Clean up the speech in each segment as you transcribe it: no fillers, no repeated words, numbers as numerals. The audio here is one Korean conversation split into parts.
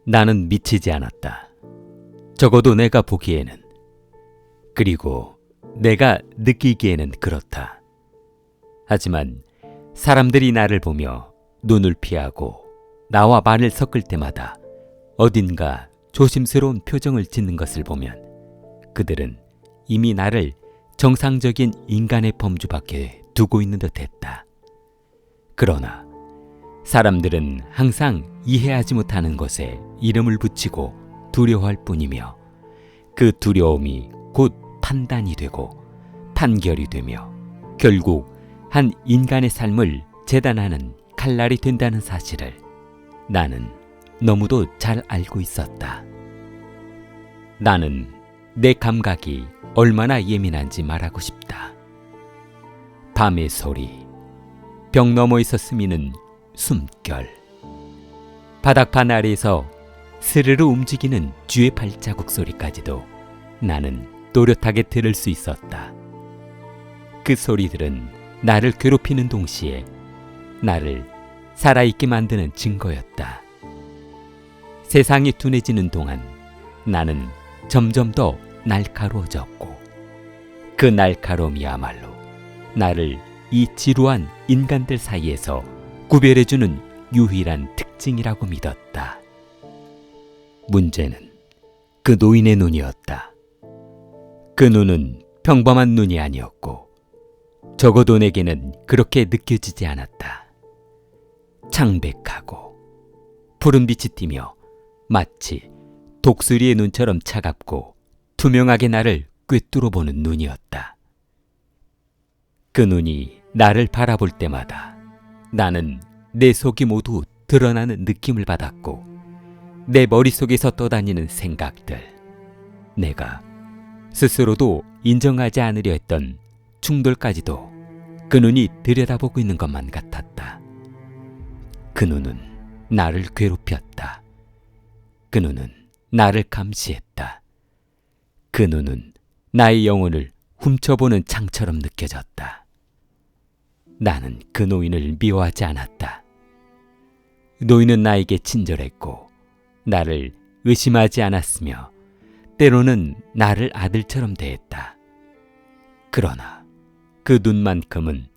나는 미치지 않았다. 적어도 내가 보기에는, 그리고 내가 느끼기에는 그렇다. 하지만 사람들이 나를 보며 눈을 피하고 나와 말을 섞을 때마다 어딘가 조심스러운 표정을 짓는 것을 보면 그들은 이미 나를 정상적인 인간의 범주 밖에 두고 있는 듯 했다. 그러나 사람들은 항상 이해하지 못하는 것에 이름을 붙이고 두려워할 뿐이며 그 두려움이 곧 판단이 되고 판결이 되며 결국 한 인간의 삶을 재단하는 칼날이 된다는 사실을 나는 너무도 잘 알고 있었다. 나는 내 감각이 얼마나 예민한지 말하고 싶다. 밤의 소리, 벽 너머에서 스미는 숨결, 바닥판 아래에서 스르르 움직이는 쥐의 발자국 소리까지도 나는 또렷하게 들을 수 있었다. 그 소리들은 나를 괴롭히는 동시에 나를 살아있게 만드는 증거였다. 세상이 둔해지는 동안 나는 점점 더 날카로워졌고 그 날카로움이야말로 나를 이 지루한 인간들 사이에서 구별해주는 유일한 특징이라고 믿었다. 문제는 그 노인의 눈이었다. 그 눈은 평범한 눈이 아니었고 적어도 내게는 그렇게 느껴지지 않았다. 창백하고 푸른 빛이 띠며 마치 독수리의 눈처럼 차갑고 투명하게 나를 꿰뚫어 보는 눈이었다. 그 눈이 나를 바라볼 때마다 나는 내 속이 모두 드러나는 느낌을 받았고 내 머릿속에서 떠다니는 생각들, 내가 스스로도 인정하지 않으려 했던 충돌까지도 그 눈이 들여다보고 있는 것만 같았다. 그 눈은 나를 괴롭혔다. 그 눈은 나를 감시했다. 그 눈은 나의 영혼을 훔쳐보는 창처럼 느껴졌다. 나는 그 노인을 미워하지 않았다. 노인은 나에게 친절했고 나를 의심하지 않았으며 때로는 나를 아들처럼 대했다. 그러나 그 눈만큼은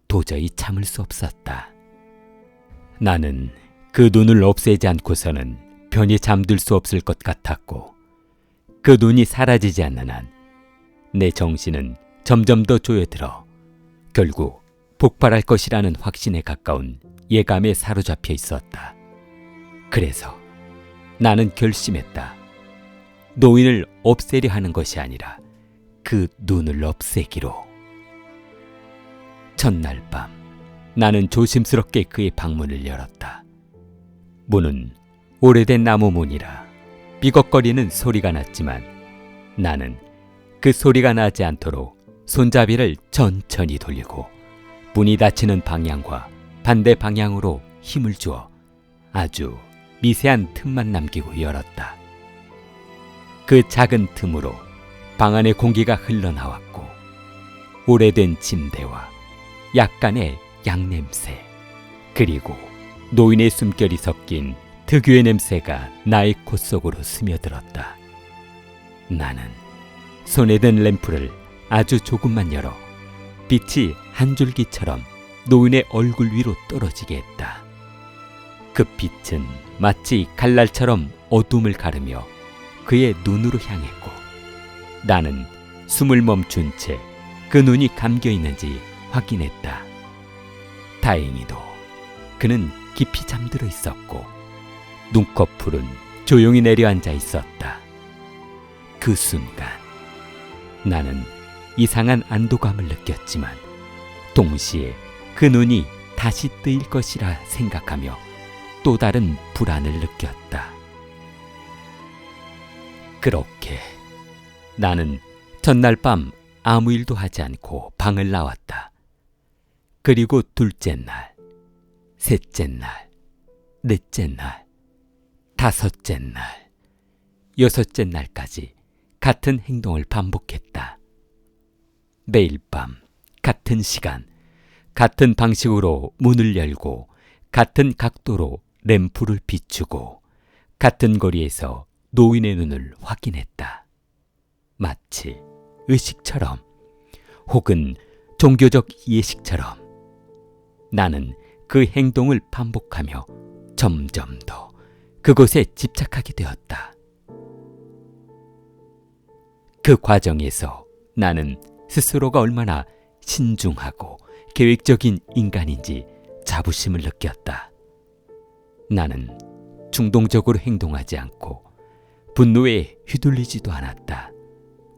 도저히 참을 수 없었다. 나는 그 눈을 없애지 않고서는 편히 잠들 수 없을 것 같았고 그 눈이 사라지지 않는 한 내 정신은 점점 더 조여들어 결국 폭발할 것이라는 확신에 가까운 예감에 사로잡혀 있었다. 그래서 나는 결심했다. 노인을 없애려 하는 것이 아니라 그 눈을 없애기로. 첫날 밤 나는 조심스럽게 그의 방문을 열었다. 문은 오래된 나무 문이라 삐걱거리는 소리가 났지만 나는 그 소리가 나지 않도록 손잡이를 천천히 돌리고 문이 닫히는 방향과 반대 방향으로 힘을 주어 아주 미세한 틈만 남기고 열었다. 그 작은 틈으로 방 안의 공기가 흘러나왔고 오래된 침대와 약간의 양냄새 그리고 노인의 숨결이 섞인 특유의 냄새가 나의 코 속으로 스며들었다. 나는 손에 든 램프를 아주 조금만 열어 빛이 한 줄기처럼 노인의 얼굴 위로 떨어지게 했다. 그 빛은 마치 칼날처럼 어둠을 가르며 그의 눈으로 향했고 나는 숨을 멈춘 채 그 눈이 감겨 있는지 확인했다. 다행히도 그는 깊이 잠들어 있었고 눈꺼풀은 조용히 내려앉아 있었다. 그 순간 나는 이상한 안도감을 느꼈지만 동시에 그 눈이 다시 뜨일 것이라 생각하며 또 다른 불안을 느꼈다. 그렇게 나는 전날 밤 아무 일도 하지 않고 방을 나왔다. 그리고 둘째 날, 셋째 날, 넷째 날, 다섯째 날, 여섯째 날까지 같은 행동을 반복했다. 매일 밤 같은 시간, 같은 방식으로 문을 열고 같은 각도로 램프를 비추고 같은 거리에서 노인의 눈을 확인했다. 마치 의식처럼 혹은 종교적 예식처럼 나는 그 행동을 반복하며 점점 더 그곳에 집착하게 되었다. 그 과정에서 나는 스스로가 얼마나 신중하고 계획적인 인간인지 자부심을 느꼈다. 나는 충동적으로 행동하지 않고 분노에 휘둘리지도 않았다.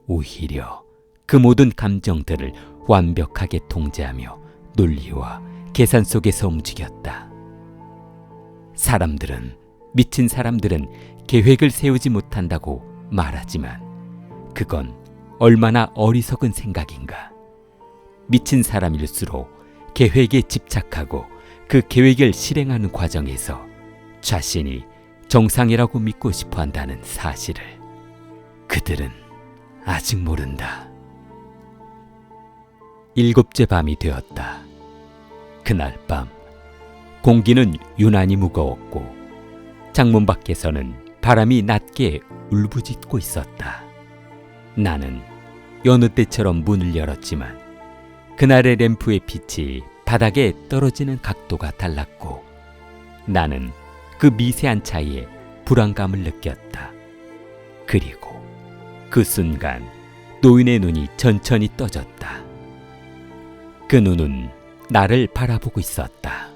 오히려 그 모든 감정들을 완벽하게 통제하며 논리와 계산 속에서 움직였다. 미친 사람들은 계획을 세우지 못한다고 말하지만 그건 얼마나 어리석은 생각인가. 미친 사람일수록 계획에 집착하고 그 계획을 실행하는 과정에서 자신이 정상이라고 믿고 싶어 한다는 사실을 그들은 아직 모른다. 7째 밤이 되었다. 그날 밤 공기는 유난히 무거웠고 창문 밖에서는 바람이 낮게 울부짖고 있었다. 나는 여느 때처럼 문을 열었지만 그날의 램프의 빛이 바닥에 떨어지는 각도가 달랐고 나는 그 미세한 차이에 불안감을 느꼈다. 그리고 그 순간 노인의 눈이 천천히 떠졌다. 그 눈은 나를 바라보고 있었다.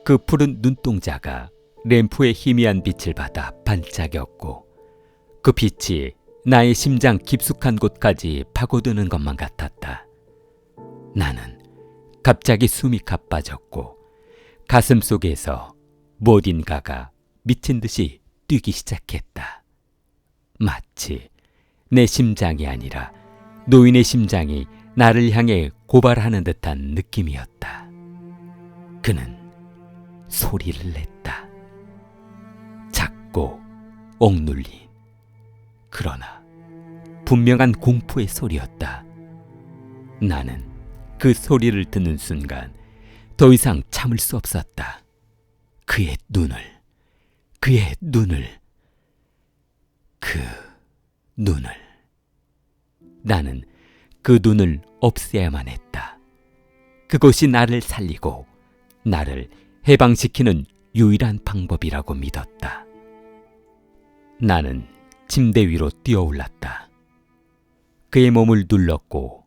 그 푸른 눈동자가 램프의 희미한 빛을 받아 반짝였고 그 빛이 나의 심장 깊숙한 곳까지 파고드는 것만 같았다. 나는 갑자기 숨이 가빠졌고 가슴 속에서 무엇인가가 미친 듯이 뛰기 시작했다. 마치 내 심장이 아니라 노인의 심장이 나를 향해 고발하는 듯한 느낌이었다. 그는 소리를 냈다. 작고 억눌린 그러나 분명한 공포의 소리였다. 나는 그 소리를 듣는 순간 더 이상 참을 수 없었다. 그의 눈을 나는 그 눈을 없애야만 했다. 그것이 나를 살리고 나를 해방시키는 유일한 방법이라고 믿었다. 나는 침대 위로 뛰어올랐다. 그의 몸을 눌렀고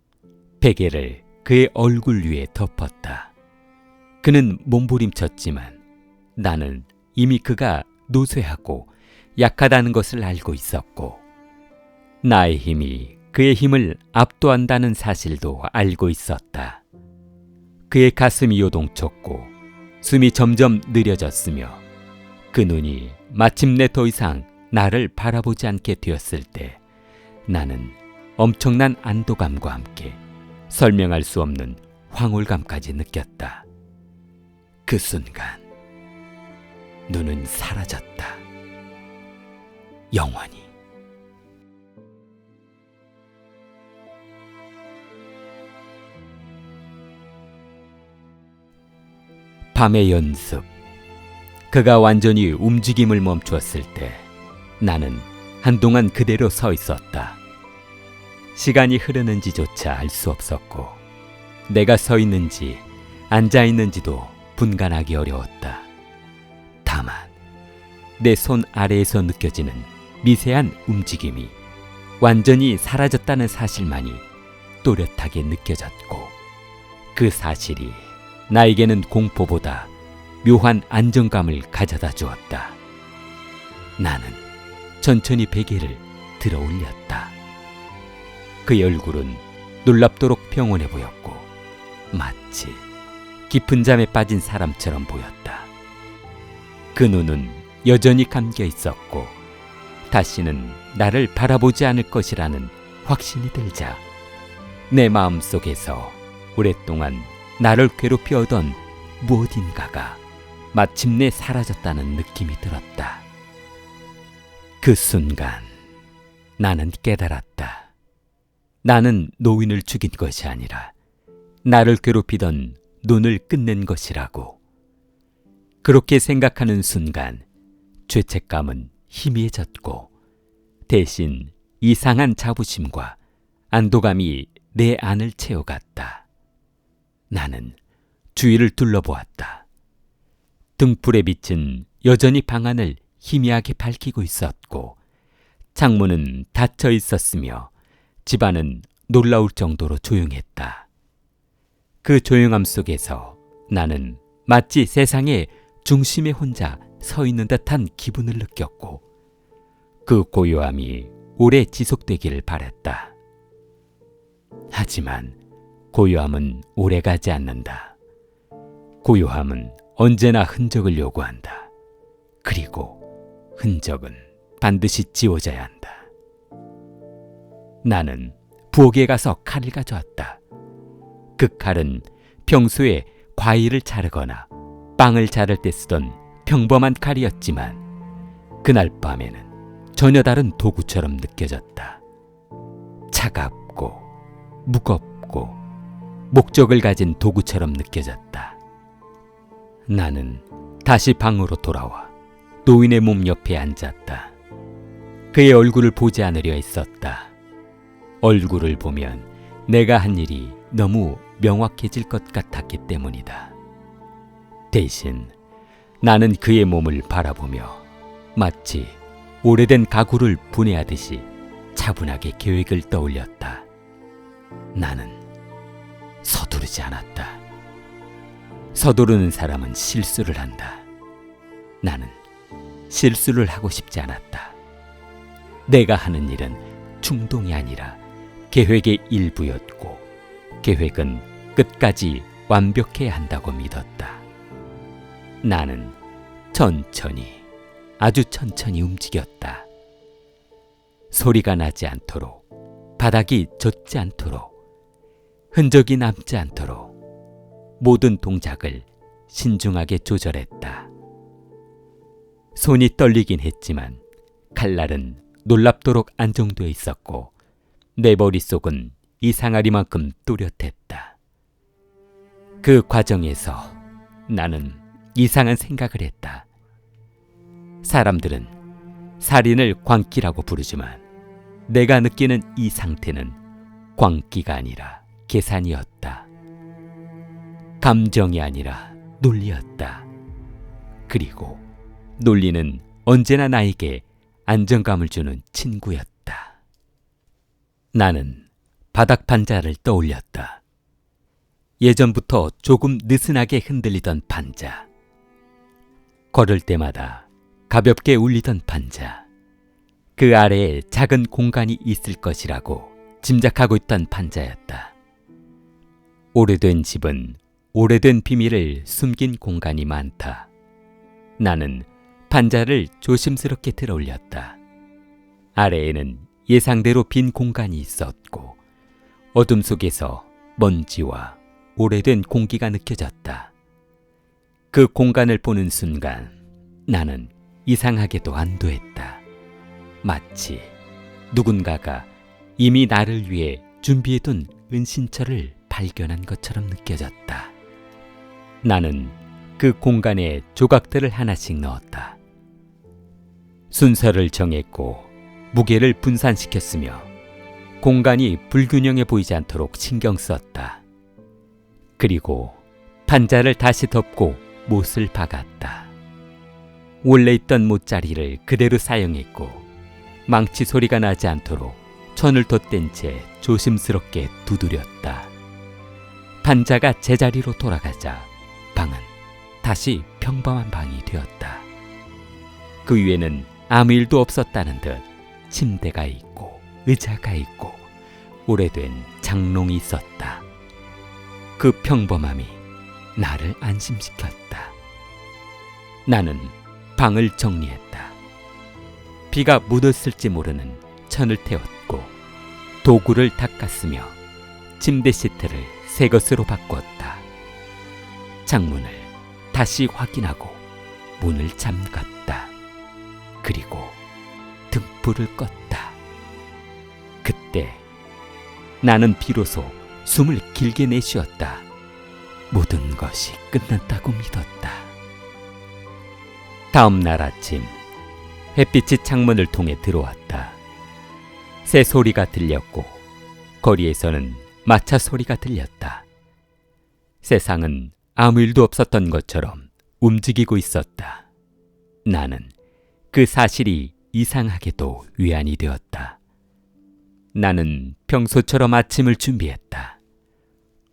베개를 그의 얼굴 위에 덮었다. 그는 몸부림쳤지만 나는 이미 그가 노쇠하고 약하다는 것을 알고 있었고 나의 힘이 그의 힘을 압도한다는 사실도 알고 있었다. 그의 가슴이 요동쳤고 숨이 점점 느려졌으며 그 눈이 마침내 더 이상 나를 바라보지 않게 되었을 때 나는 엄청난 안도감과 함께 설명할 수 없는 황홀감까지 느꼈다. 그 순간 눈은 사라졌다. 영원히. 밤의 연습. 그가 완전히 움직임을 멈추었을 때 나는 한동안 그대로 서 있었다. 시간이 흐르는지조차 알 수 없었고 내가 서 있는지 앉아 있는지도 분간하기 어려웠다. 다만 내 손 아래에서 느껴지는 미세한 움직임이 완전히 사라졌다는 사실만이 또렷하게 느껴졌고 그 사실이 나에게는 공포보다 묘한 안정감을 가져다 주었다. 나는 천천히 베개를 들어 올렸다. 그의 얼굴은 놀랍도록 평온해 보였고 마치 깊은 잠에 빠진 사람처럼 보였다. 그 눈은 여전히 감겨 있었고 다시는 나를 바라보지 않을 것이라는 확신이 들자 내 마음속에서 오랫동안 나를 괴롭혀오던 무엇인가가 마침내 사라졌다는 느낌이 들었다. 그 순간 나는 깨달았다. 나는 노인을 죽인 것이 아니라 나를 괴롭히던 눈을 끝낸 것이라고. 그렇게 생각하는 순간 죄책감은 희미해졌고 대신 이상한 자부심과 안도감이 내 안을 채워갔다. 나는 주위를 둘러보았다. 등불의 빛은 여전히 방 안을 희미하게 밝히고 있었고 창문은 닫혀 있었으며 집안은 놀라울 정도로 조용했다. 그 조용함 속에서 나는 마치 세상의 중심에 혼자 서 있는 듯한 기분을 느꼈고 그 고요함이 오래 지속되기를 바랐다. 하지만 고요함은 오래가지 않는다. 고요함은 언제나 흔적을 요구한다. 그리고 흔적은 반드시 지워져야 한다. 나는 부엌에 가서 칼을 가져왔다. 그 칼은 평소에 과일을 자르거나 빵을 자를 때 쓰던 평범한 칼이었지만 그날 밤에는 전혀 다른 도구처럼 느껴졌다. 차갑고 무겁고 목적을 가진 도구처럼 느껴졌다. 나는 다시 방으로 돌아와 노인의 몸 옆에 앉았다. 그의 얼굴을 보지 않으려 했었다. 얼굴을 보면 내가 한 일이 너무 명확해질 것 같았기 때문이다. 대신 나는 그의 몸을 바라보며 마치 오래된 가구를 분해하듯이 차분하게 계획을 떠올렸다. 나는 서두르지 않았다. 서두르는 사람은 실수를 한다. 나는 실수를 하고 싶지 않았다. 내가 하는 일은 충동이 아니라 계획의 일부였고 계획은 끝까지 완벽해야 한다고 믿었다. 나는 천천히, 아주 천천히 움직였다. 소리가 나지 않도록, 바닥이 젖지 않도록, 흔적이 남지 않도록 모든 동작을 신중하게 조절했다. 손이 떨리긴 했지만 칼날은 놀랍도록 안정되어 있었고 내 머릿속은 이상하리만큼 또렷했다. 그 과정에서 나는 이상한 생각을 했다. 사람들은 살인을 광기라고 부르지만 내가 느끼는 이 상태는 광기가 아니라 계산이었다. 감정이 아니라 논리였다. 그리고 논리는 언제나 나에게 안정감을 주는 친구였다. 나는 바닥 판자를 떠올렸다. 예전부터 조금 느슨하게 흔들리던 판자. 걸을 때마다 가볍게 울리던 판자. 그 아래에 작은 공간이 있을 것이라고 짐작하고 있던 판자였다. 오래된 집은 오래된 비밀을 숨긴 공간이 많다. 나는 판자를 조심스럽게 들어 올렸다. 아래에는 예상대로 빈 공간이 있었고 어둠 속에서 먼지와 오래된 공기가 느껴졌다. 그 공간을 보는 순간 나는 이상하게도 안도했다. 마치 누군가가 이미 나를 위해 준비해둔 은신처를 발견한 것처럼 느껴졌다. 나는 그 공간에 조각들을 하나씩 넣었다. 순서를 정했고 무게를 분산시켰으며 공간이 불균형해 보이지 않도록 신경 썼다. 그리고 판자를 다시 덮고 못을 박았다. 원래 있던 못자리를 그대로 사용했고 망치 소리가 나지 않도록 천을 덧댄 채 조심스럽게 두드렸다. 판자가 제자리로 돌아가자 방은 다시 평범한 방이 되었다. 그 위에는 아무 일도 없었다는 듯 침대가 있고 의자가 있고 오래된 장롱이 있었다. 그 평범함이 나를 안심시켰다. 나는 방을 정리했다. 비가 묻었을지 모르는 천을 태웠고 도구를 닦았으며 침대 시트를 새 것으로 바꿨다. 창문을 다시 확인하고 문을 잠갔다. 그리고 등불을 껐다. 그때 나는 비로소 숨을 길게 내쉬었다. 모든 것이 끝났다고 믿었다. 다음 날 아침 햇빛이 창문을 통해 들어왔다. 새 소리가 들렸고 거리에서는 마차 소리가 들렸다. 세상은 아무 일도 없었던 것처럼 움직이고 있었다. 나는 그 사실이 이상하게도 위안이 되었다. 나는 평소처럼 아침을 준비했다.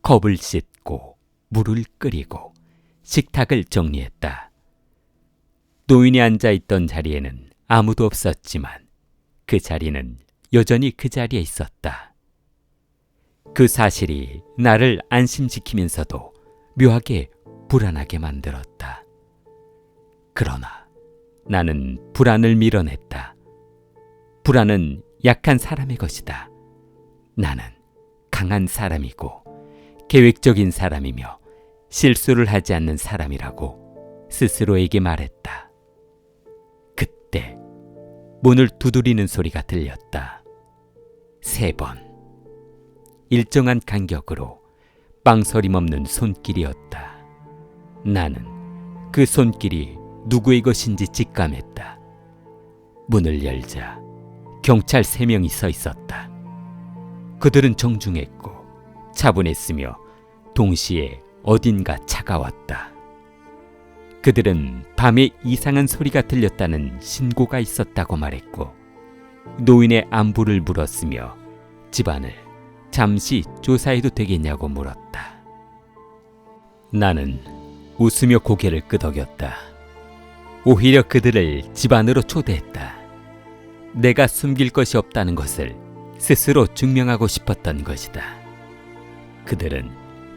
컵을 씻고 물을 끓이고 식탁을 정리했다. 노인이 앉아있던 자리에는 아무도 없었지만 그 자리는 여전히 그 자리에 있었다. 그 사실이 나를 안심시키면서도 묘하게 불안하게 만들었다. 그러나 나는 불안을 밀어냈다. 불안은 약한 사람의 것이다. 나는 강한 사람이고 계획적인 사람이며 실수를 하지 않는 사람이라고 스스로에게 말했다. 그때 문을 두드리는 소리가 들렸다. 3번. 일정한 간격으로 빵서림 없는 손길이었다. 나는 그 손길이 누구의 것인지 직감했다. 문을 열자 경찰 3명이 서 있었다. 그들은 정중했고 차분했으며 동시에 어딘가 차가웠다. 그들은 밤에 이상한 소리가 들렸다는 신고가 있었다고 말했고 노인의 안부를 물었으며 집안을 잠시 조사해도 되겠냐고 물었다. 나는 웃으며 고개를 끄덕였다. 오히려 그들을 집 안으로 초대했다. 내가 숨길 것이 없다는 것을 스스로 증명하고 싶었던 것이다. 그들은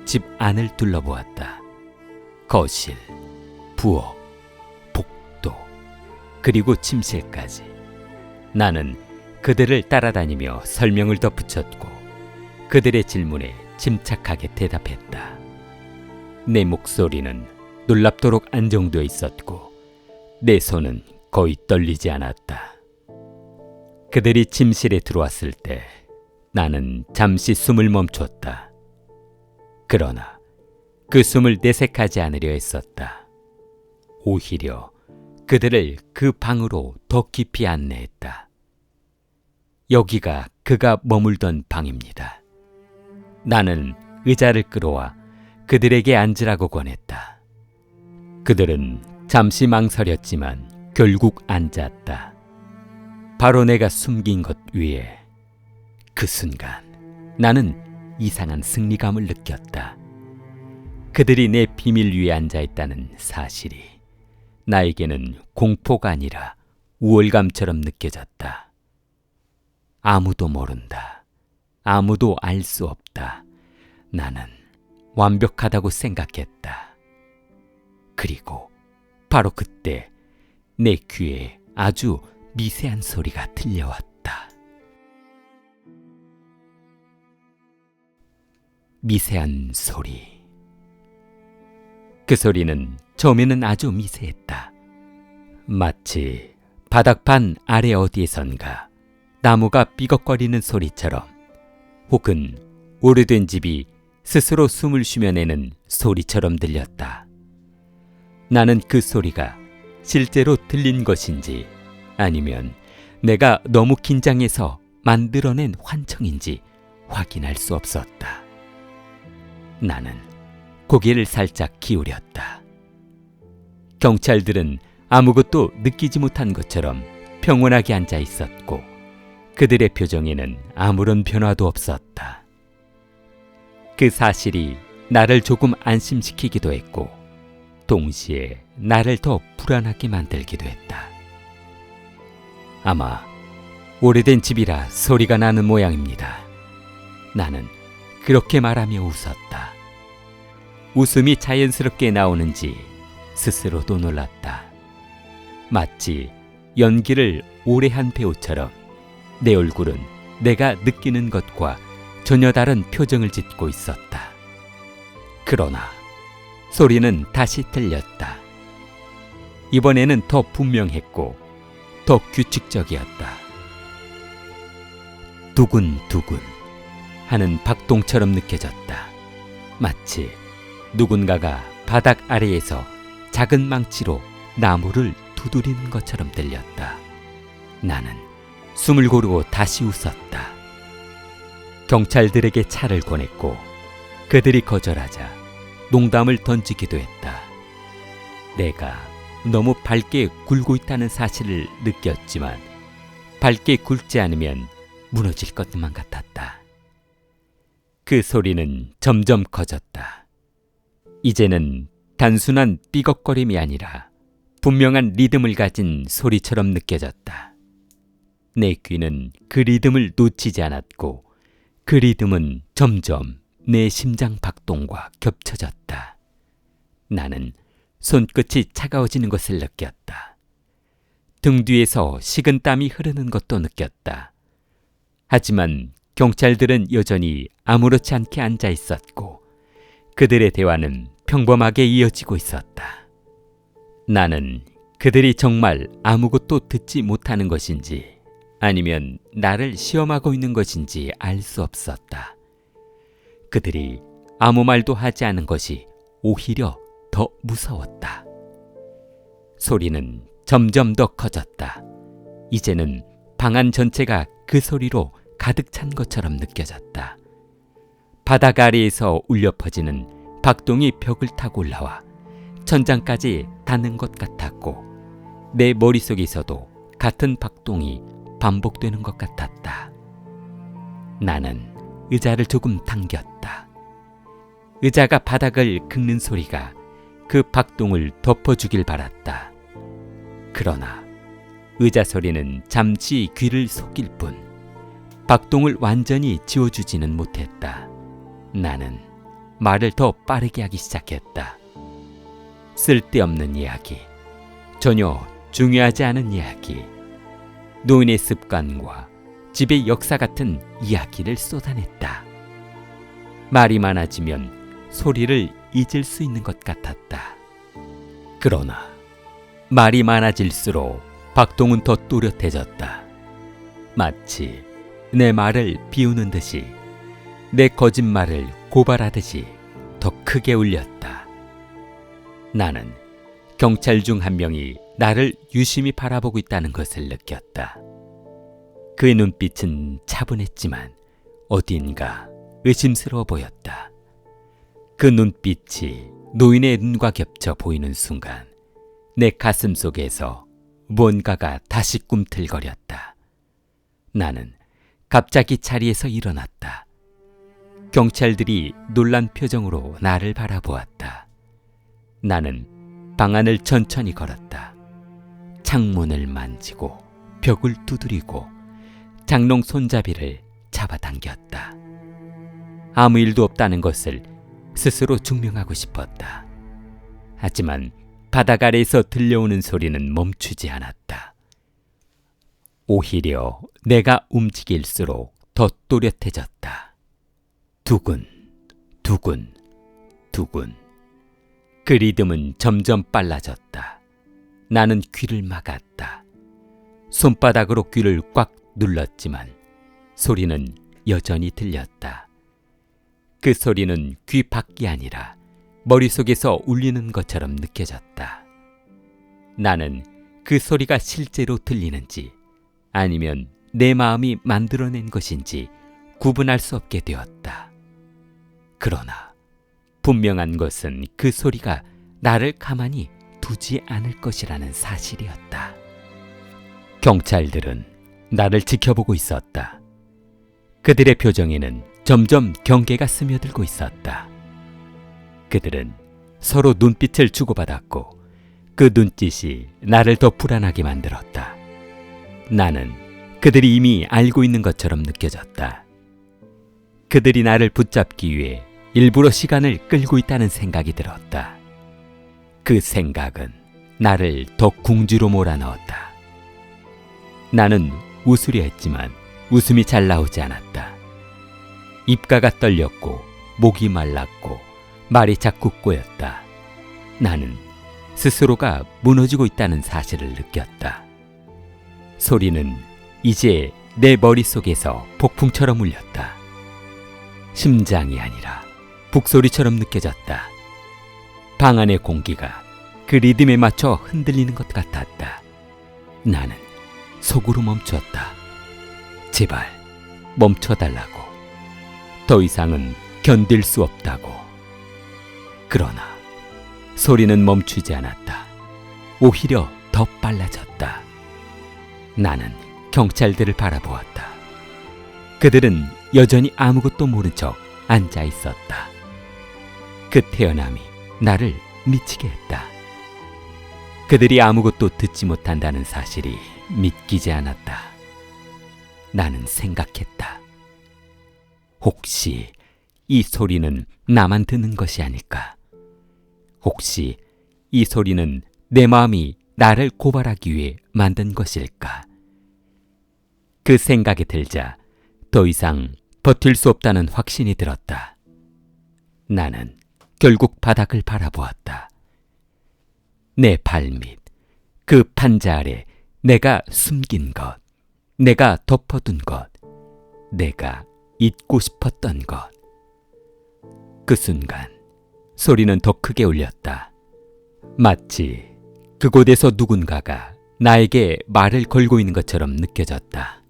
집 안을 둘러보았다. 거실, 부엌, 복도, 그리고 침실까지. 나는 그들을 따라다니며 설명을 덧붙였고 그들의 질문에 침착하게 대답했다. 내 목소리는 놀랍도록 안정되어 있었고 내 손은 거의 떨리지 않았다. 그들이 침실에 들어왔을 때 나는 잠시 숨을 멈췄다. 그러나 그 숨을 내색하지 않으려 했었다. 오히려 그들을 그 방으로 더 깊이 안내했다. 여기가 그가 머물던 방입니다. 나는 의자를 끌어와 그들에게 앉으라고 권했다. 그들은 잠시 망설였지만 결국 앉았다. 바로 내가 숨긴 것 위에. 그 순간 나는 이상한 승리감을 느꼈다. 그들이 내 비밀 위에 앉아있다는 사실이 나에게는 공포가 아니라 우월감처럼 느껴졌다. 아무도 모른다. 아무도 알 수 없다. 나는 완벽하다고 생각했다. 그리고 바로 그때 내 귀에 아주 미세한 소리가 들려왔다. 미세한 소리. 그 소리는 처음에는 아주 미세했다. 마치 바닥판 아래 어디에선가 나무가 삐걱거리는 소리처럼, 혹은 오래된 집이 스스로 숨을 쉬며내는 소리처럼 들렸다. 나는 그 소리가 실제로 들린 것인지 아니면 내가 너무 긴장해서 만들어낸 환청인지 확인할 수 없었다. 나는 고개를 살짝 기울였다. 경찰들은 아무것도 느끼지 못한 것처럼 평온하게 앉아 있었고 그들의 표정에는 아무런 변화도 없었다. 그 사실이 나를 조금 안심시키기도 했고 동시에 나를 더 불안하게 만들기도 했다. 아마 오래된 집이라 소리가 나는 모양입니다. 나는 그렇게 말하며 웃었다. 웃음이 자연스럽게 나오는지 스스로도 놀랐다. 마치 연기를 오래 한 배우처럼 내 얼굴은 내가 느끼는 것과 전혀 다른 표정을 짓고 있었다. 그러나 소리는 다시 들렸다. 이번에는 더 분명했고 더 규칙적이었다. 두근두근 하는 박동처럼 느껴졌다. 마치 누군가가 바닥 아래에서 작은 망치로 나무를 두드리는 것처럼 들렸다. 나는 숨을 고르고 다시 웃었다. 경찰들에게 차를 권했고 그들이 거절하자 농담을 던지기도 했다. 내가 너무 밝게 굴고 있다는 사실을 느꼈지만 밝게 굴지 않으면 무너질 것만 같았다. 그 소리는 점점 커졌다. 이제는 단순한 삐걱거림이 아니라 분명한 리듬을 가진 소리처럼 느껴졌다. 내 귀는 그 리듬을 놓치지 않았고 그 리듬은 점점 내 심장 박동과 겹쳐졌다. 나는 손끝이 차가워지는 것을 느꼈다. 등 뒤에서 식은 땀이 흐르는 것도 느꼈다. 하지만 경찰들은 여전히 아무렇지 않게 앉아 있었고 그들의 대화는 평범하게 이어지고 있었다. 나는 그들이 정말 아무것도 듣지 못하는 것인지 아니면 나를 시험하고 있는 것인지 알 수 없었다. 그들이 아무 말도 하지 않은 것이 오히려 더 무서웠다. 소리는 점점 더 커졌다. 이제는 방 안 전체가 그 소리로 가득 찬 것처럼 느껴졌다. 바닥 아래에서 울려 퍼지는 박동이 벽을 타고 올라와 천장까지 닿는 것 같았고 내 머릿속에서도 같은 박동이 반복되는 것 같았다. 나는 의자를 조금 당겼다. 의자가 바닥을 긁는 소리가 그 박동을 덮어주길 바랐다. 그러나 의자 소리는 잠시 귀를 속일 뿐 박동을 완전히 지워주지는 못했다. 나는 말을 더 빠르게 하기 시작했다. 쓸데없는 이야기, 전혀 중요하지 않은 이야기, 노인의 습관과 집의 역사 같은 이야기를 쏟아냈다. 말이 많아지면 소리를 잊을 수 있는 것 같았다. 그러나 말이 많아질수록 박동은 더 또렷해졌다. 마치 내 말을 비우는 듯이, 내 거짓말을 고발하듯이 더 크게 울렸다. 나는 경찰 중 한 명이 나를 유심히 바라보고 있다는 것을 느꼈다. 그의 눈빛은 차분했지만 어딘가 의심스러워 보였다. 그 눈빛이 노인의 눈과 겹쳐 보이는 순간 내 가슴 속에서 뭔가가 다시 꿈틀거렸다. 나는 갑자기 자리에서 일어났다. 경찰들이 놀란 표정으로 나를 바라보았다. 나는 방 안을 천천히 걸었다. 창문을 만지고 벽을 두드리고 장롱 손잡이를 잡아당겼다. 아무 일도 없다는 것을 스스로 증명하고 싶었다. 하지만 바닥 아래에서 들려오는 소리는 멈추지 않았다. 오히려 내가 움직일수록 더 또렷해졌다. 두근, 두근, 두근. 그 리듬은 점점 빨라졌다. 나는 귀를 막았다. 손바닥으로 귀를 꽉 눌렀지만 소리는 여전히 들렸다. 그 소리는 귀 밖이 아니라 머릿속에서 울리는 것처럼 느껴졌다. 나는 그 소리가 실제로 들리는지 아니면 내 마음이 만들어낸 것인지 구분할 수 없게 되었다. 그러나 분명한 것은 그 소리가 나를 가만히 두지 않을 것이라는 사실이었다. 경찰들은 나를 지켜보고 있었다. 그들의 표정에는 점점 경계가 스며들고 있었다. 그들은 서로 눈빛을 주고받았고 그 눈짓이 나를 더 불안하게 만들었다. 나는 그들이 이미 알고 있는 것처럼 느껴졌다. 그들이 나를 붙잡기 위해 일부러 시간을 끌고 있다는 생각이 들었다. 그 생각은 나를 더 궁지로 몰아넣었다. 나는 웃으려 했지만 웃음이 잘 나오지 않았다. 입가가 떨렸고 목이 말랐고 말이 자꾸 꼬였다. 나는 스스로가 무너지고 있다는 사실을 느꼈다. 소리는 이제 내 머릿속에서 폭풍처럼 울렸다. 심장이 아니라 북소리처럼 느껴졌다. 방 안의 공기가 그 리듬에 맞춰 흔들리는 것 같았다. 나는 속으로 멈췄다. 제발 멈춰달라고. 더 이상은 견딜 수 없다고. 그러나 소리는 멈추지 않았다. 오히려 더 빨라졌다. 나는 경찰들을 바라보았다. 그들은 여전히 아무것도 모른 척 앉아 있었다. 그 태어남이 나를 미치게 했다. 그들이 아무것도 듣지 못한다는 사실이 믿기지 않았다. 나는 생각했다. 혹시 이 소리는 나만 듣는 것이 아닐까? 혹시 이 소리는 내 마음이 나를 고발하기 위해 만든 것일까? 그 생각이 들자 더 이상 버틸 수 없다는 확신이 들었다. 나는 결국 바닥을 바라보았다. 내 발밑, 그 판자 아래 내가 숨긴 것, 내가 덮어둔 것, 내가 잊고 싶었던 것. 그 순간 소리는 더 크게 울렸다. 마치 그곳에서 누군가가 나에게 말을 걸고 있는 것처럼 느껴졌다.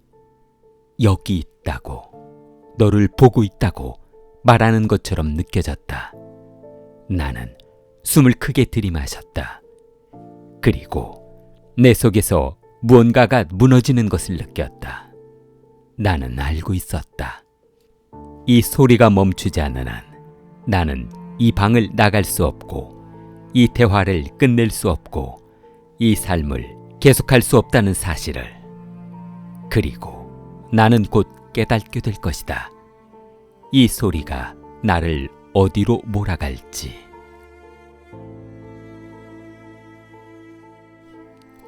여기 있다고, 너를 보고 있다고 말하는 것처럼 느껴졌다. 나는 숨을 크게 들이마셨다. 그리고 내 속에서 무언가가 무너지는 것을 느꼈다. 나는 알고 있었다. 이 소리가 멈추지 않는 한 나는 이 방을 나갈 수 없고, 이 대화를 끝낼 수 없고, 이 삶을 계속할 수 없다는 사실을. 그리고 나는 곧 깨닫게 될 것이다. 이 소리가 나를 어디로 몰아갈지.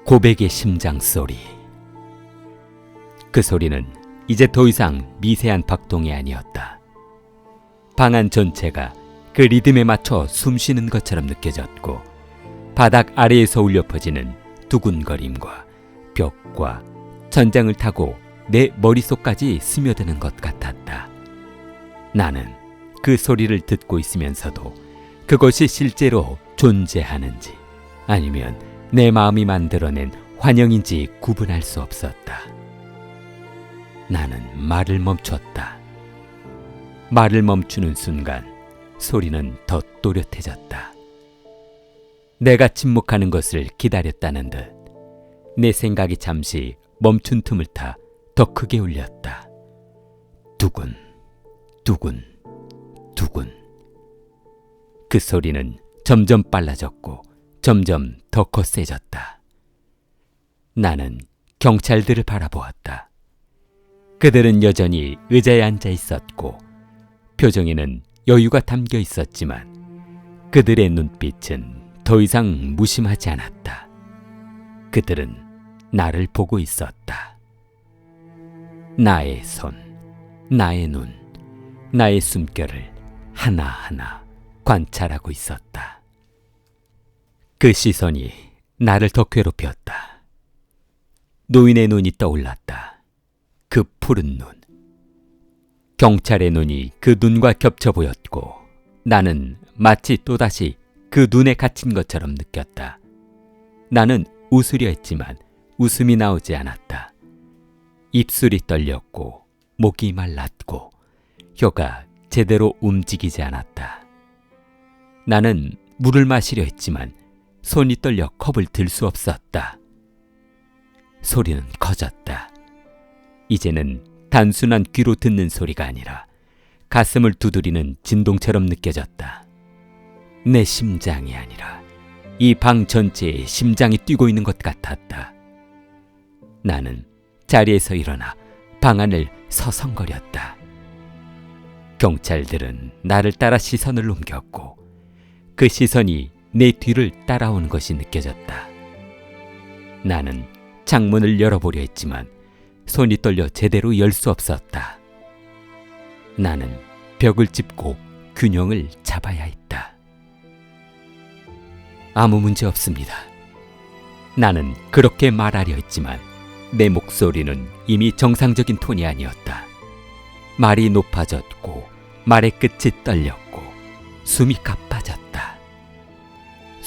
고백의 심장 소리. 그 소리는 이제 더 이상 미세한 박동이 아니었다. 방 안 전체가 그 리듬에 맞춰 숨쉬는 것처럼 느껴졌고, 바닥 아래에서 울려 퍼지는 두근거림과 벽과 천장을 타고 내 머릿속까지 스며드는 것 같았다. 나는 그 소리를 듣고 있으면서도 그것이 실제로 존재하는지 아니면 내 마음이 만들어낸 환영인지 구분할 수 없었다. 나는 말을 멈췄다. 말을 멈추는 순간 소리는 더 또렷해졌다. 내가 침묵하는 것을 기다렸다는 듯 내 생각이 잠시 멈춘 틈을 타 더 크게 울렸다. 두근, 두근, 두근. 그 소리는 점점 빨라졌고 점점 더 거세졌다. 나는 경찰들을 바라보았다. 그들은 여전히 의자에 앉아 있었고 표정에는 여유가 담겨 있었지만 그들의 눈빛은 더 이상 무심하지 않았다. 그들은 나를 보고 있었다. 나의 손, 나의 눈, 나의 숨결을 하나하나 관찰하고 있었다. 그 시선이 나를 더 괴롭혔다. 노인의 눈이 떠올랐다. 그 푸른 눈. 경찰의 눈이 그 눈과 겹쳐 보였고 나는 마치 또다시 그 눈에 갇힌 것처럼 느꼈다. 나는 웃으려 했지만 웃음이 나오지 않았다. 입술이 떨렸고 목이 말랐고 혀가 제대로 움직이지 않았다. 나는 물을 마시려 했지만 손이 떨려 컵을 들 수 없었다. 소리는 커졌다. 이제는 단순한 귀로 듣는 소리가 아니라 가슴을 두드리는 진동처럼 느껴졌다. 내 심장이 아니라 이 방 전체에 심장이 뛰고 있는 것 같았다. 나는 자리에서 일어나 방 안을 서성거렸다. 경찰들은 나를 따라 시선을 옮겼고 그 시선이 내 뒤를 따라오는 것이 느껴졌다. 나는 창문을 열어보려 했지만 손이 떨려 제대로 열 수 없었다. 나는 벽을 짚고 균형을 잡아야 했다. 아무 문제 없습니다. 나는 그렇게 말하려 했지만 내 목소리는 이미 정상적인 톤이 아니었다. 말이 높아졌고 말의 끝이 떨렸고 숨이 가빠졌다.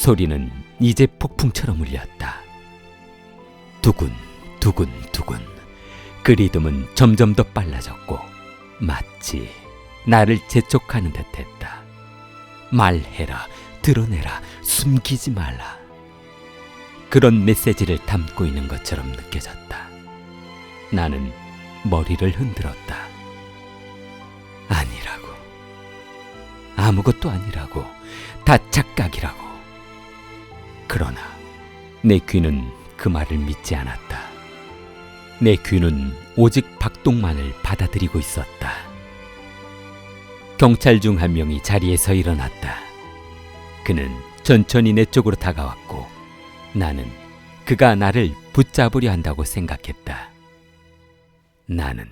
소리는 이제 폭풍처럼 울렸다. 두근 두근 두근. 그 리듬은 점점 더 빨라졌고 마치 나를 재촉하는 듯했다. 말해라, 드러내라, 숨기지 말라. 그런 메시지를 담고 있는 것처럼 느껴졌다. 나는 머리를 흔들었다. 아니라고. 아무것도 아니라고. 다 착각이라고. 그러나 내 귀는 그 말을 믿지 않았다. 내 귀는 오직 박동만을 받아들이고 있었다. 경찰 중 한 명이 자리에서 일어났다. 그는 천천히 내 쪽으로 다가왔고 나는 그가 나를 붙잡으려 한다고 생각했다. 나는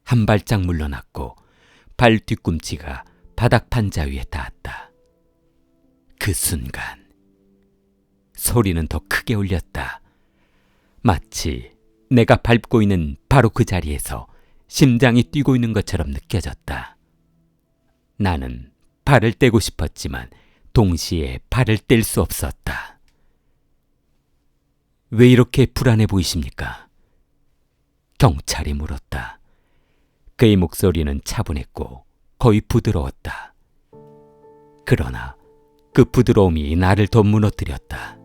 한 발짝 물러났고 발 뒤꿈치가 바닥 판자 위에 닿았다. 그 순간 소리는 더 크게 울렸다. 마치 내가 밟고 있는 바로 그 자리에서 심장이 뛰고 있는 것처럼 느껴졌다. 나는 발을 떼고 싶었지만 동시에 발을 뗄 수 없었다. 왜 이렇게 불안해 보이십니까? 경찰이 물었다. 그의 목소리는 차분했고 거의 부드러웠다. 그러나 그 부드러움이 나를 더 무너뜨렸다.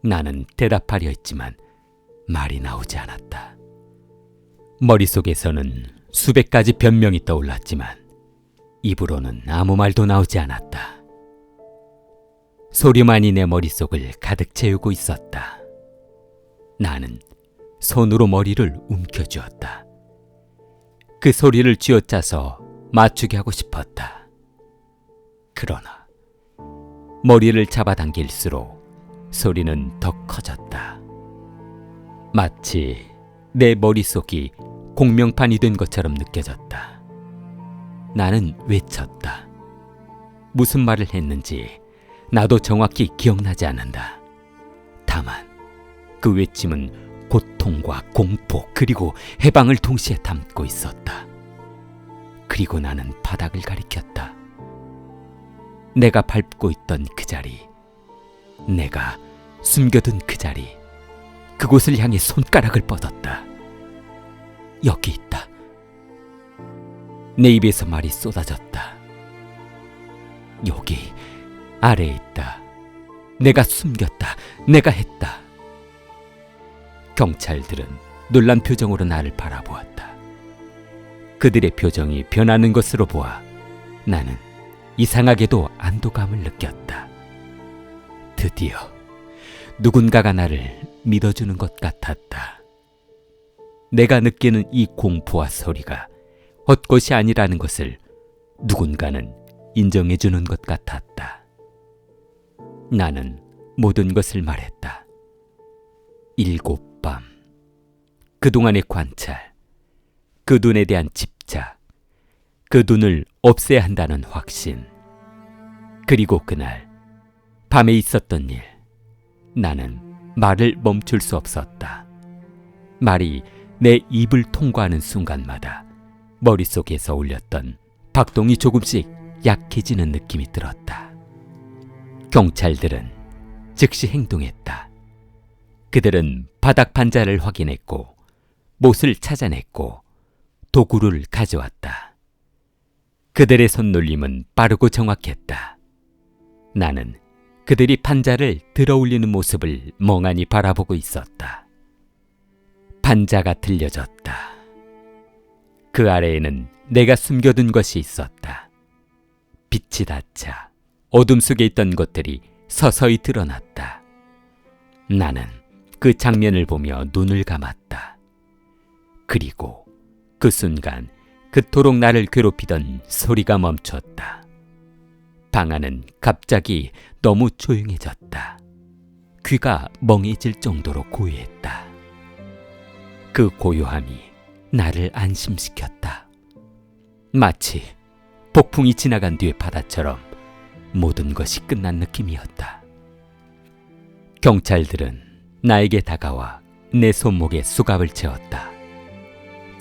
나는 대답하려 했지만 말이 나오지 않았다. 머릿속에서는 수백 가지 변명이 떠올랐지만 입으로는 아무 말도 나오지 않았다. 소리만이 내 머릿속을 가득 채우고 있었다. 나는 손으로 머리를 움켜쥐었다. 그 소리를 쥐어짜서 맞추게 하고 싶었다. 그러나 머리를 잡아당길수록 소리는 더 커졌다. 마치 내 머릿속이 공명판이 된 것처럼 느껴졌다. 나는 외쳤다. 무슨 말을 했는지 나도 정확히 기억나지 않는다. 다만 그 외침은 고통과 공포 그리고 해방을 동시에 담고 있었다. 그리고 나는 바닥을 가리켰다. 내가 밟고 있던 그 자리, 내가 숨겨둔 그 자리, 그곳을 향해 손가락을 뻗었다. 여기 있다. 내 입에서 말이 쏟아졌다. 여기 아래에 있다. 내가 숨겼다. 내가 했다. 경찰들은 놀란 표정으로 나를 바라보았다. 그들의 표정이 변하는 것으로 보아 나는 이상하게도 안도감을 느꼈다. 드디어 누군가가 나를 믿어주는 것 같았다. 내가 느끼는 이 공포와 소리가 헛것이 아니라는 것을 누군가는 인정해주는 것 같았다. 나는 모든 것을 말했다. 7밤, 그동안의 관찰, 그 눈에 대한 집착, 그 눈을 없애야 한다는 확신, 그리고 그날 밤에 있었던 일. 나는 말을 멈출 수 없었다. 말이 내 입을 통과하는 순간마다 머릿속에서 울렸던 박동이 조금씩 약해지는 느낌이 들었다. 경찰들은 즉시 행동했다. 그들은 바닥 판자를 확인했고 못을 찾아냈고 도구를 가져왔다. 그들의 손놀림은 빠르고 정확했다. 나는 그들이 판자를 들어올리는 모습을 멍하니 바라보고 있었다. 판자가 들려졌다. 그 아래에는 내가 숨겨둔 것이 있었다. 빛이 닿자 어둠 속에 있던 것들이 서서히 드러났다. 나는 그 장면을 보며 눈을 감았다. 그리고 그 순간 그토록 나를 괴롭히던 소리가 멈췄다. 방 안은 갑자기 너무 조용해졌다. 귀가 멍해질 정도로 고요했다. 그 고요함이 나를 안심시켰다. 마치 폭풍이 지나간 뒤의 바다처럼 모든 것이 끝난 느낌이었다. 경찰들은 나에게 다가와 내 손목에 수갑을 채웠다.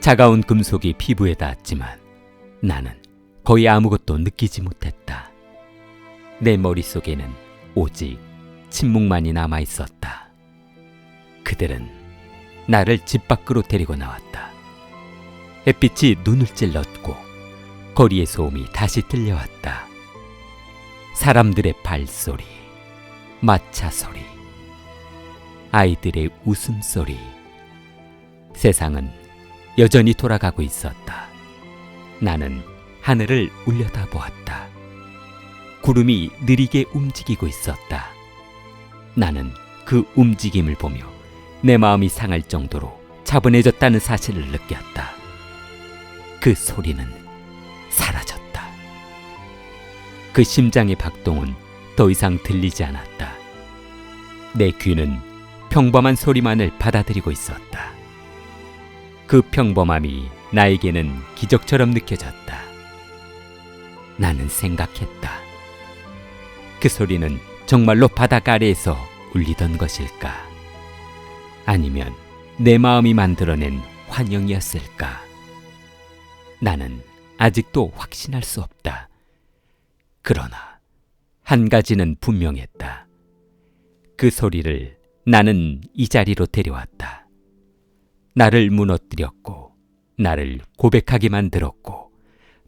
차가운 금속이 피부에 닿았지만 나는 거의 아무것도 느끼지 못했다. 내 머릿속에는 오직 침묵만이 남아 있었다. 그들은 나를 집 밖으로 데리고 나왔다. 햇빛이 눈을 찔렀고 거리의 소음이 다시 들려왔다. 사람들의 발소리, 마차 소리, 아이들의 웃음소리. 세상은 여전히 돌아가고 있었다. 나는 하늘을 올려다보았다. 구름이 느리게 움직이고 있었다. 나는 그 움직임을 보며 내 마음이 상할 정도로 차분해졌다는 사실을 느꼈다. 그 소리는 사라졌다. 그 심장의 박동은 더 이상 들리지 않았다. 내 귀는 평범한 소리만을 받아들이고 있었다. 그 평범함이 나에게는 기적처럼 느껴졌다. 나는 생각했다. 그 소리는 정말로 바닥 아래에서 울리던 것일까? 아니면 내 마음이 만들어낸 환영이었을까? 나는 아직도 확신할 수 없다. 그러나 한 가지는 분명했다. 그 소리를 나는 이 자리로 데려왔다. 나를 무너뜨렸고, 나를 고백하게 만들었고,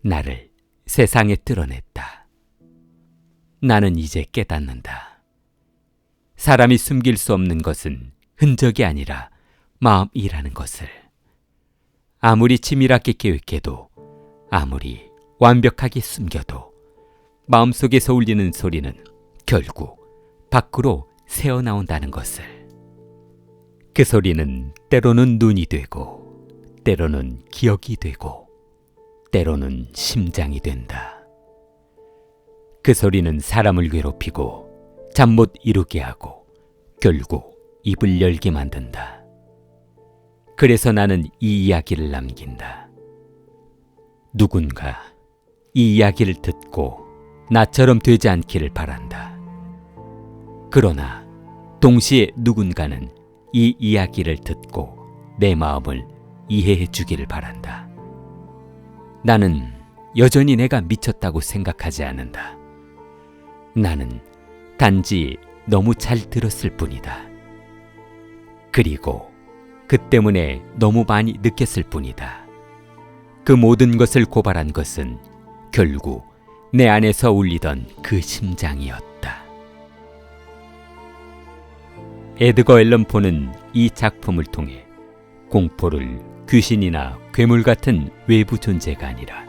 나를 세상에 드러냈다. 나는 이제 깨닫는다. 사람이 숨길 수 없는 것은 흔적이 아니라 마음이라는 것을. 아무리 치밀하게 계획해도, 아무리 완벽하게 숨겨도 마음속에서 울리는 소리는 결국 밖으로 새어나온다는 것을. 그 소리는 때로는 눈이 되고, 때로는 기억이 되고, 때로는 심장이 된다. 그 소리는 사람을 괴롭히고 잠 못 이루게 하고 결국 입을 열게 만든다. 그래서 나는 이 이야기를 남긴다. 누군가 이 이야기를 듣고 나처럼 되지 않기를 바란다. 그러나 동시에 누군가는 이 이야기를 듣고 내 마음을 이해해 주기를 바란다. 나는 여전히 내가 미쳤다고 생각하지 않는다. 나는 단지 너무 잘 들었을 뿐이다. 그리고 그 때문에 너무 많이 느꼈을 뿐이다. 그 모든 것을 고발한 것은 결국 내 안에서 울리던 그 심장이었다. 에드거 앨런 포는 이 작품을 통해 공포를 귀신이나 괴물 같은 외부 존재가 아니라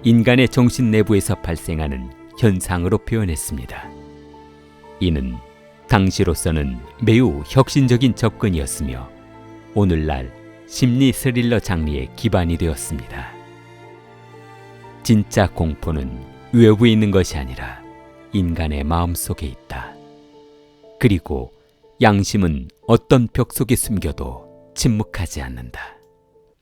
인간의 정신 내부에서 발생하는 현상으로 표현했습니다. 이는 당시로서는 매우 혁신적인 접근이었으며 오늘날 심리 스릴러 장르의 기반이 되었습니다. 진짜 공포는 외부에 있는 것이 아니라 인간의 마음속에 있다. 그리고 양심은 어떤 벽 속에 숨겨도 침묵하지 않는다.